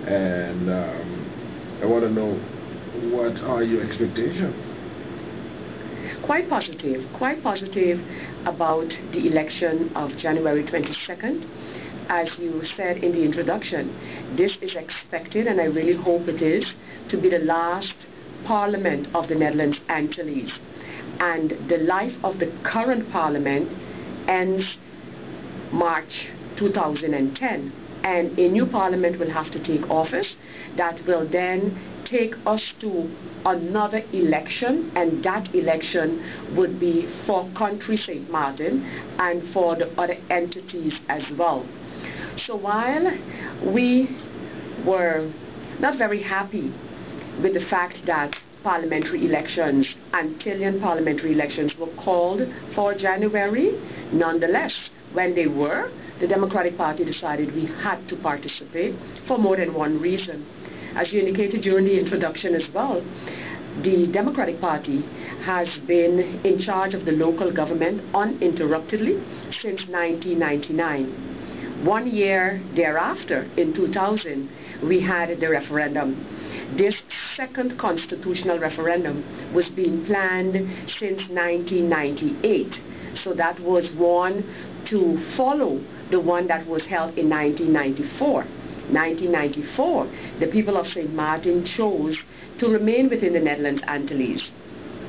And I want to know, what are your expectations? Quite positive about the election of January 22nd. As you said in the introduction, this is expected, and I really hope it is, to be the last parliament of the Netherlands Antilles. And the life of the current parliament ends March 2010, and a new parliament will have to take office that will then take us to another election, and that election would be for Country St. Martin and for the other entities as well. So while we were not very happy with the fact that parliamentary elections, Antillean parliamentary elections, were called for January, nonetheless, when they were, the Democratic Party decided we had to participate for more than one reason. As you indicated during the introduction as well, the Democratic Party has been in charge of the local government uninterruptedly since 1999. 1 year thereafter, in 2000, we had the referendum. This second constitutional referendum was being planned since 1998. So that was one to follow the one that was held in 1994. 1994, the people of St. Martin chose to remain within the Netherlands Antilles.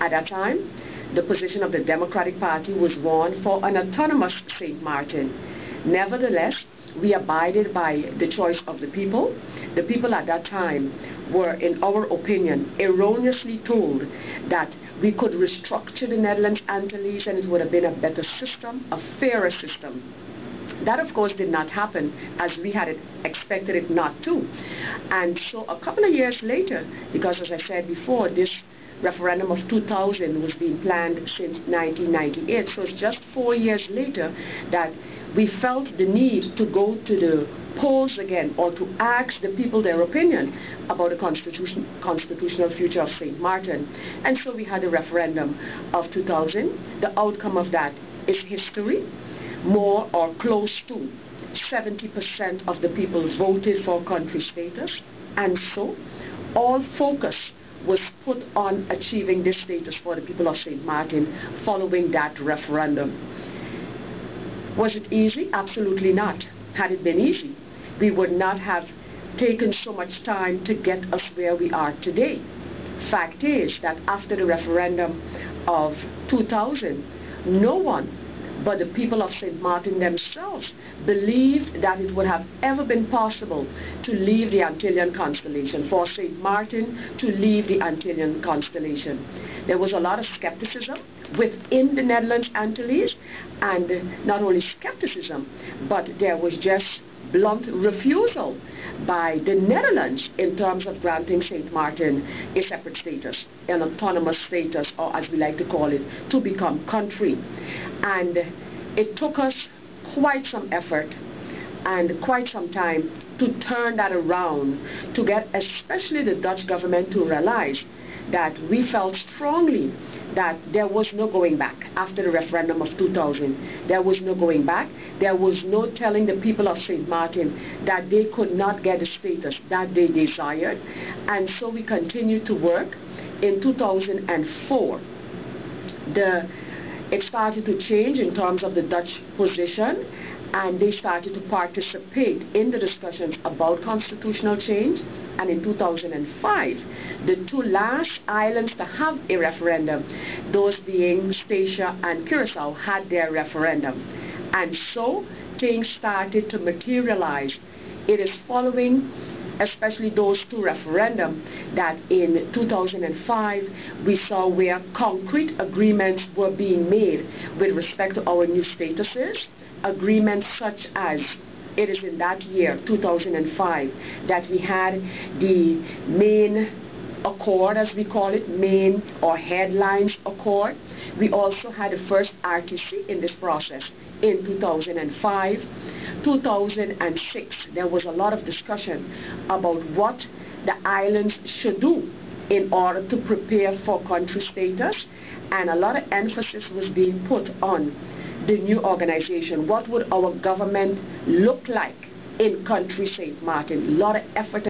At that time, the position of the Democratic Party was one for an autonomous St. Martin. Nevertheless, we abided by the choice of the people. The people at that time were, in our opinion, erroneously told that we could restructure the Netherlands Antilles and it would have been a better system, a fairer system. That, of course, did not happen as we had expected it not to. And so a couple of years later, because as I said before, this referendum of 2000 was being planned since 1998, so it's just 4 years later that we felt the need to go to the polls again, or to ask the people their opinion about the constitutional future of St. Martin. And so we had a referendum of 2000. The outcome of that is history. More or close to 70% of the people voted for country status, and so all focus was put on achieving this status for the people of St. Martin following that referendum. Was it easy? Absolutely not. Had it been easy, we would not have taken so much time to get us where we are today. Fact is that after the referendum of 2000, no one but the people of St. Martin themselves believed that it would have ever been possible to leave the Antillean constellation, for St. Martin to leave the Antillean constellation. There was a lot of skepticism within the Netherlands Antilles, and not only skepticism, but there was just blunt refusal by the Netherlands in terms of granting St. Martin a separate status, an autonomous status, or as we like to call it, to become country. And it took us quite some effort and quite some time to turn that around, to get especially the Dutch government to realize that we felt strongly that there was no going back after the referendum of 2000. There was no going back. There was no telling the people of St. Martin that they could not get the status that they desired. And so we continued to work. In 2004, it started to change in terms of the Dutch position, and they started to participate in the discussions about constitutional change. And in 2005, the two last islands to have a referendum, those being Statia and Curaçao, had their referendum. And so things started to materialize. It is following especially those two referendum that in 2005 we saw where concrete agreements were being made with respect to our new statuses. Agreements such as, it is in that year, 2005, that we had the main accord, as we call it, main or headlines accord. We also had the first RTC in this process in 2005. 2006, there was a lot of discussion about what the islands should do in order to prepare for country status, and a lot of emphasis was being put on the new organization. What would our government look like in country St. Martin? A lot of effort